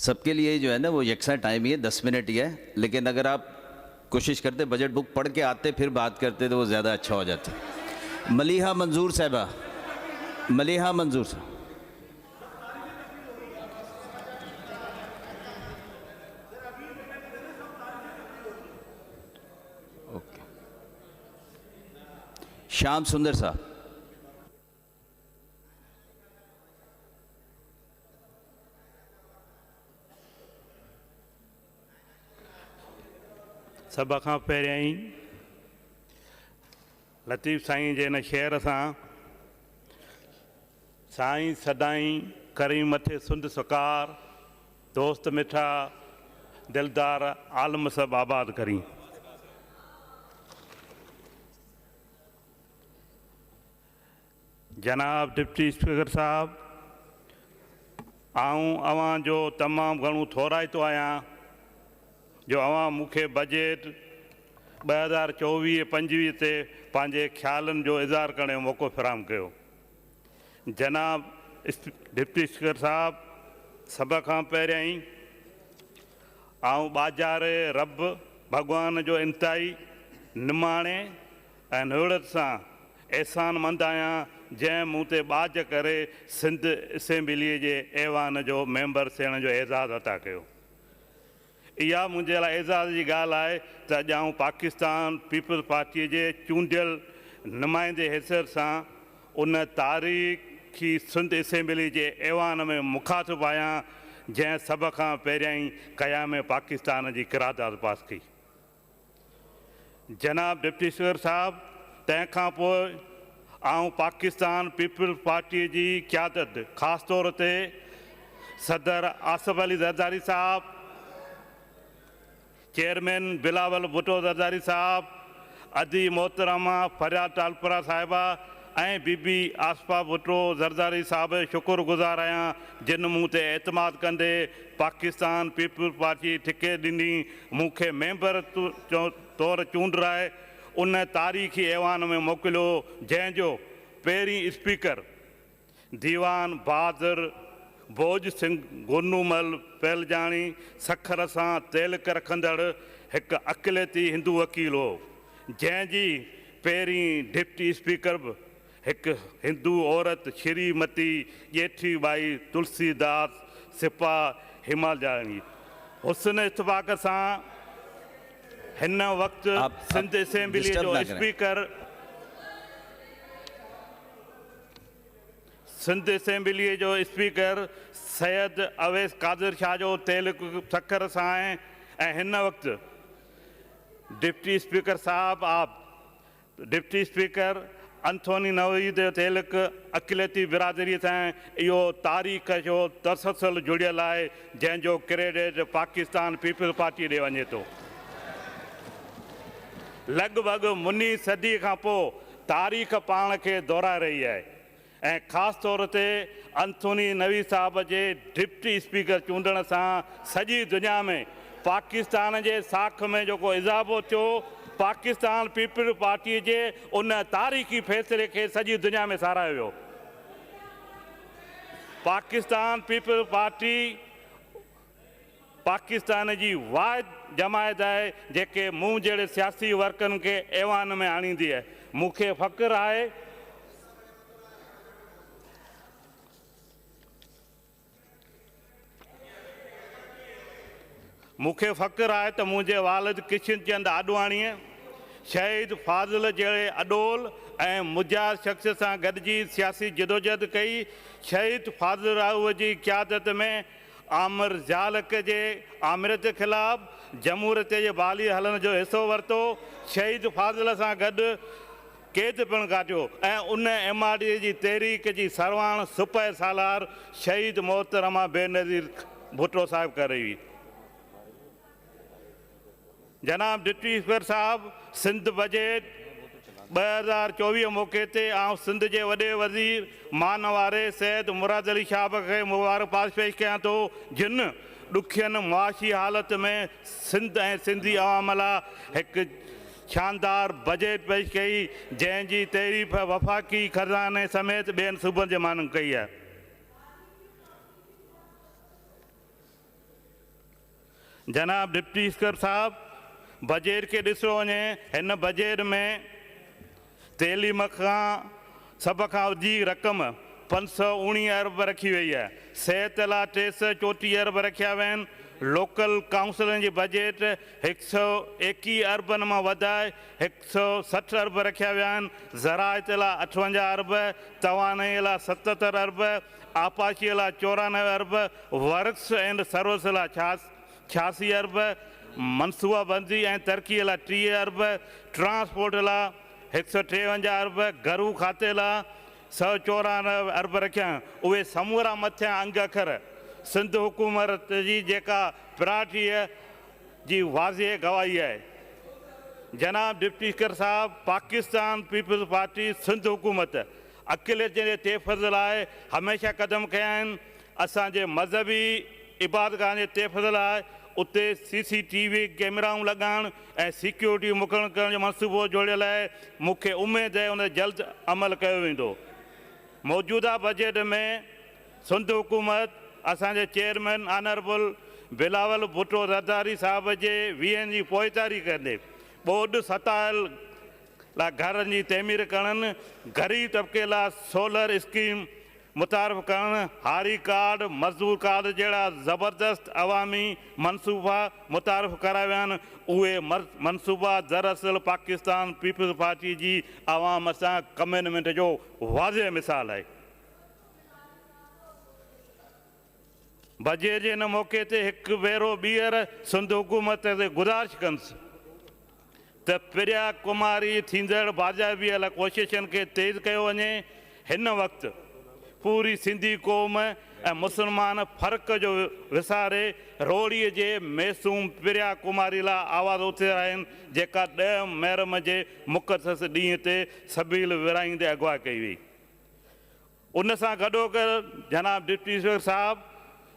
सबके लिए जो है ना वो यकसा टाइम ही है, 10 मिनट ही है, लेकिन अगर आप कोशिश करते बजट बुक पढ़ के आते फिर बात करते तो वो ज़्यादा अच्छा हो जाता। मलिहा मंजूर साहिबा, मलिहा मंजूर साहब। ओके, श्याम सुंदर साहब। सब खां पहिरियां ई लतीफ़ साईं जे इन शेर सां साईं सदाईं करी मथे सुंद सुकार दोस्त मिठा दिलदार आलम सब आबाद करी। जनाब डिप्टी स्पीकर साहब, आऊं अवां जो तमामु घणो थोराइतो आहियां जो अवां मूंखे बजट 2024-25 ते पंहिंजे ख़्यालनि जो इज़हार करण जो मौक़ो फ़राहम कयो। जनाब डिप्टी स्पीकर साहब, सभ खां पहिरियां ई आऊं बाजारे रब भॻवान जो इंतिहाई निमाणे ऐं निवड़त सां एहसानमंद आहियां जंहिं मूं ते बाज करे सिंध असेंबलीअ जे ऐवान जो मेंबर थियण जो एज़ाज़ अता कयो। इहा मुंहिंजे लाइ एज़ाज़ जी ॻाल्हि आहे त अॼु आऊं पाकिस्तान पीपल्स पार्टीअ जे चूंडियल नुमाइंदे हैसियत सां उन तारीख़ी सिंध असेंबली जे ऐवान में मुखातिबु आहियां जंहिं सभ खां पहिरियां ई क़याम पाकिस्तान जी क़रारदाद पास कई। जनाब डिप्टी स्पीकर साहब, तंहिंखां पोइ आऊं पाकिस्तान पीपल्स पार्टीअ जी क़यादत ख़ासि तौर ते सदर आसिफ अली ज़रदारी साहब, चेयरमैन बिलावल भुट्टो ज़रदारी साहब, अदी मोहतरमा फरियाद टालपुरा साहिबा ऐं बीबी आसफा भुट्टो ज़रदारी साहब शुक्रगुज़ार आहियां जिन मूं ते एतमाद कंदे पाकिस्तान पीपल्स पार्टी ठिके ॾिनी मूंखे मेंबर तौरु चूंडराए उन तारीख़ी ऐवान में मोकिलियो जंहिंजो पहिरीं स्पीकर दीवान बहादुर भोज सिंह गोनूमल पहलजाणी सखर सां तेलक रखंदड़ हिकु अक़लियती हिंदू वकील हो, जंहिंजी पहिरीं डिप्टी स्पीकर बि हिकु हिंदू औरत श्रीमती ॼेठी बाई तुलसीदास सिपा हिमालयाणी। हुसन इत्तफ़ाक़ सां हिन वक़्तु सिंध असेंबली जो स्पीकर सिंध असेंबलीअ जो स्पीकर सैयद अवैस कादिर शाह जो तेलुक सखर सां आहे ऐं हिन वक़्तु डिप्टी स्पीकर साहब आप डिप्टी स्पीकर अंथोनी नवीद तेलुक अक़लियती बिरादरीअ सां इहो तारीख़ जो तसलसल जुड़ियल आहे जंहिंजो क्रेडिट पाकिस्तान पीपल्स पार्टी ॾे वञे थो। लॻभॻि मुनी सदी खां पोइ तारीख़ पाण खे दोहराए रही आहे ऐं ख़ासि तौर ते अंथोनी नवी साहब जे डिप्टी स्पीकर चूंडण सां सॼी दुनिया में पाकिस्तान जे साख में जेको इज़ाफ़ो थियो पाकिस्तान पीपल्स पार्टीअ जे उन तारीख़ी फ़ैसिले खे सॼी दुनिया में साराहियो वियो। पाकिस्तान पीपल्स पार्टी पाकिस्तान जी वाहिद जमायत आहे जेके मूं जहिड़े सियासी वर्करनि खे ऐवान में आणींदी आहे। मूंखे फ़ख़्रु आहे त मुंहिंजे वालिद किशन चंद आडवाणीअ शहीद फाज़िल जहिड़े अडोल ऐं मुजाहिद शख़्स सां गॾिजी सियासी जदोजहद कई। शहीद फाज़िल राव जी क़यादत में आमिर ज़ालक जे आमिरत ख़िलाफ़ जमहूरियत जे बाली हलण जो हिसो वरितो। शहीद फाज़िल सां गॾु क़ैद पिणु काटियो ऐं उन MRD जी तहरीक जी सरवाण सुपह सालार शहीद मोहतरमा बेनज़ीर भुट्टो साहिब करे हुई। जनाब डिप्टी स्पीकर साहब, सिंध बजट 2024 मौक़े ते आउं सिंध जे वॾे वज़ीर मानवारे सैयद मुराद अली शाह खे मुबारकबाद पेश कयां थो जिन ॾुखियनि मुआशी हालत में सिंध ऐं सिंधी अवाम लाइ हिकु शानदार बजट पेश कई जंहिंजी तहरीफ़ वफ़ाक़ी खज़ाने समेत ॿियनि सूबनि जे माण्हुनि कई आहे। जनाब डिप्टी स्पीकर साहब, बजट खे ॾिसो वञे, हिन बजट में तइलीम खां सभ खां वधीक रक़म 519 अरब रखी वई आहे। सिहत लाइ 334 अरब रखिया विया आहिनि। लोकल काउंसिलनि जी बजट 121 अरबनि मां वधाए 160 अरब रखिया विया आहिनि। ज़राइत लाइ 58 अरब, तवानाई लाइ 77 अरब, आपाशी लाइ 94 अरब, वर्क्स एंड सर्विस लाइ 86 अरब, मनसूबाबंदी ऐं तरक़ीअ लाइ 30 अरब, ट्रांसपोर्ट लाइ 153 अरब, घरू खाते लाइ 194 अरब रखिया आहिनि। उहे समूरा मथियां अंग अखर सिंध हुकूमत जी जेका प्राठी जी वाज़े गवाही आहे। जनाब डिप्टी स्पीकर साहब, पाकिस्तान पीपल्स पार्टी सिंध हुकूमत अक़िलियत जे तहफ़्फ़ुज़ लाइ हमेशह क़दम कया आहिनि। असांजे मज़हबी इबादगाह जे तहफ़्फ़ुज़ लाइ उते CCTV कैमराऊं लॻाइण ऐं सिक्योरिटी मुक़ररु करण जो मनसूबो जोड़ियल आहे। मूंखे उमेदु आहे उन जल्द अमल कयो वेंदो। मौजूदा बजट में सिंध हुकूमत असांजे चेयरमैन ऑनरेबल बिलावल भुट्टो ज़रदारी साहब जे वीहनि जी पोइतारी कंदे ॿोॾ सतायल लाइ घरनि जी तइमीर करणु, ग़रीब तबिके लाइ सोलर स्कीम मुतारफ़ करणु, हारी कार्ड, मज़दूर कार्ड जहिड़ा ज़बरदस्त अवामी मनसूबा मुतारफ़ कराया विया आहिनि। उहे मनसूबा दरअसल पाकिस्तान पीपल्स पार्टी जी आवाम सां कमिटमेंट जो वाज़े मिसाल आहे। बजट जे हिन मौक़े ते हिकु भेरो ॿीहर सिंध हुकूमत ते गुज़ारिश कंदुसि त प्रिया कुमारी थींदड़ बाजाबीअ लाइ कोशिशनि खे तेज़ कयो वञे। हिन वक़्तु पूरी सिंधी क़ौम ऐं मुस्लमान फ़र्क़ जो विसारे रोड़ीअ जे मैसूम प्रिया कुमारी लाइ आवाज़ उथाराइनि, जेका 10 मुहर्रम जे मुक़दस ॾींहं ते सबील विराईंदे अगवा कई हुई। उन सां गॾोगॾु जनाब डिप्टी स्पीकर साहब,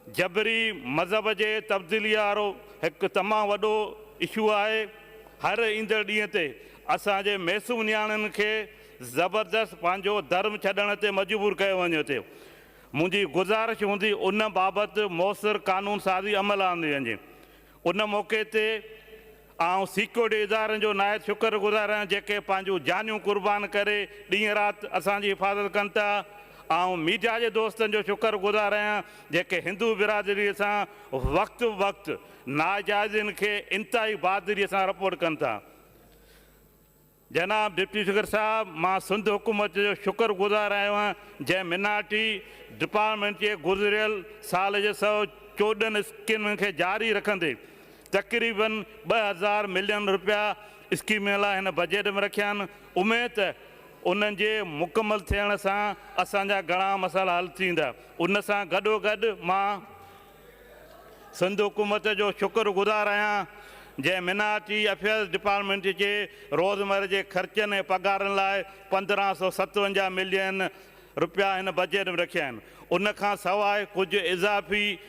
जबरी मज़हब जे तब्दीली वारो हिकु तमामु वॾो इशू आहे। हर ईंदड़ ॾींहं ते असांजे मैसूम नियाणियुनि खे ज़बरदस्त पंहिंजो धर्म छॾण ते मजबूर कयो वञे थो। मुंहिंजी गुज़ारिश हूंदी उन बाबति मौसर कानून साज़ी अमल आंदी वञे। उन मौक़े ते आउं सिक्योरिटी इदारनि जो नायत शुक्रगुज़ार आहियां जेके पंहिंजूं जानियूं क़ुर्बान करे ॾींहुं राति असांजी हिफ़ाज़त कनि था। आउं मीडिया जे दोस्तनि जो शुक्रगुज़ार आहियां जेके हिंदू बिरादरीअ सां वक़्तु वक़्तु नाजाइज़नि खे इंतिहाई बहादुरीअ सां रिपोर्ट कनि था। जनाब डिप्टी स्पीकर साहब, मां सिंध हुकूमत जो शुक्रगुज़ार आहियां जंहिं मिनार्टी डिपार्टमेंट जे गुज़िरियल साल जे 114 स्कीमुनि खे जारी रखंदे तक़रीबन 2000 मिलियन रुपया स्कीम लाइ हिन बजट में रखिया आहिनि। उमेद उन्हनि जे मुकमल थियण सां असांजा घणा मसइला हल थींदा। उन सां गॾोगॾु मां सिंध हुकूमत जो शुक्रगुज़ार आहियां जंहिं मिनार्टी अफेयर्स डिपार्टमेंट जे रोज़मर्रे जे ख़र्चनि ऐं पघारनि लाइ 1557 मिलियन रुपया हिन बजट में रखिया आहिनि। उन खां सवाइ कुझु इज़ाफ़ी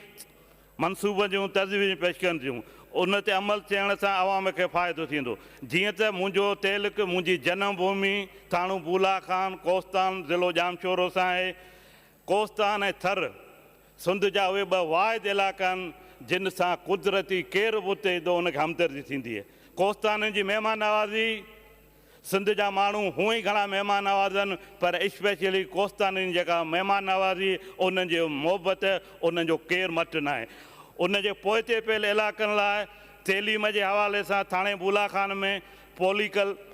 मनसूबनि जूं तजवीज़ पेश कनि थियूं। उन ते अमल थियण सां अवाम खे फ़ाइदो थींदो। जीअं त मुंहिंजो तइल्लुक़ मुंहिंजी जनम भूमि थाणू बूला खान कोस्तान ज़िलो जामशोरो सां आहे। कोस्तान ऐं थर सिंध जा उहे 2 वाहिद इलाइक़ा आहिनि जिन सां कुदरती केर बि उते ईंदो उनखे हमदर्दी थींदी आहे। कोस्ताननि जी महिमान नवाज़ी, सिंध जा माण्हू हूअं ई घणा महिमान नवाज़ आहिनि, पर स्पेशली कोस्ताननि जी जेका महिमान नवाज़ी उन्हनि जी मोहबत उन्हनि जो केरु मटु न आहे। उन जे पोइते पियल इलाइक़नि लाइ तइलीम जे हवाले सां थाणे बूलाखान में पॉलिटेक्निक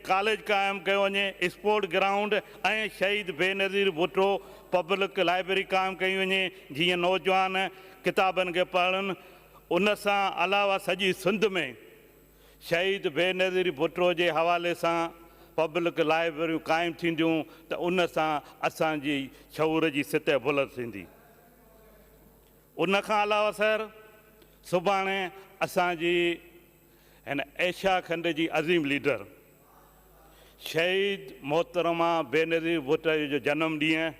कॉलेज क़ाइमु कयो वञे, स्पोर्ट ग्राउंड ऐं शहीद बेनज़ीर भुट्टो पब्लिक लाइब्रेरी क़ाइमु कई वञे जीअं नौजवान किताबनि खे पढ़नि। उन सां अलावा सॼी सिंध में शहीद बेनज़ीर भुट्टो जे हवाले सां पब्लिक लाइब्रेरियूं क़ाइमु थींदियूं त उन सां असांजी शऊर जी सतह बुलंद थींदी। उन खां अलावा सर सुभाणे असांजी हिन एशिया खंड जी अज़ीम लीडर शहीद मोहतरमा बेनज़ीर भुट्टो जो जनम ॾींहुं,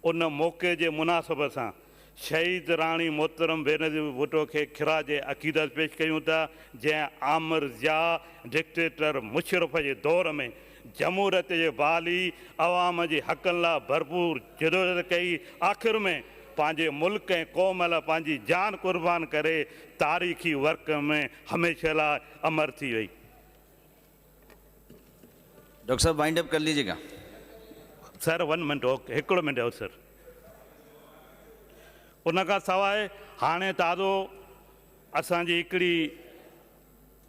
उन मौक़े जे मुनासिब सां शहीद राणी मोहतरम बेनज़ीर भुट्टो खे खिराज अक़ीदत पेश कयूं था जंहिं आमिर ज़िया डिक्टेटर मुशरफ जे दौर में जमहूरियत जे बहाली अवाम जे हक़नि लाइ भरपूर जदोजहद कई। आख़िर में पंहिंजे मुल्क ऐं क़ौम लाइ पंहिंजी जान क़ुर्बान करे तारीख़ी वर्क में हमेशह लाइ अमर थी वई। डॉक्टर साहब वाइंड अप कर लीजिएगा। सर 1 मिनट ओके, हिकिड़ो मिनट हो सर। उन खां सवाइ हाणे ताज़ो असांजी हिकिड़ी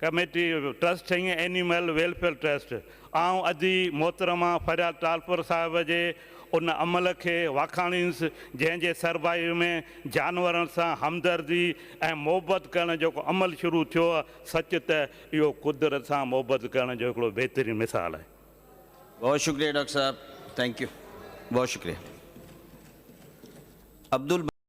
कमेटी ट्रस्ट ठही एनिमल वेलफेयर ट्रस्ट। आउं अॼु मोहतरमा फरियाद टालपुर साहिब जे उन अमल खे वाखाणींसि जंहिंजे सरबाई में जानवरनि सां हमदर्दी ऐं मोहबत करण जो जेको अमल शुरू थियो आहे, सच त इहो कुदरत सां मोहबत करण जो हिकिड़ो बहितरीनु मिसाल आहे। बहुत शुक्रिया डॉक्टर साहब, थैंक यू, बहुत शुक्रिया। अब्दुल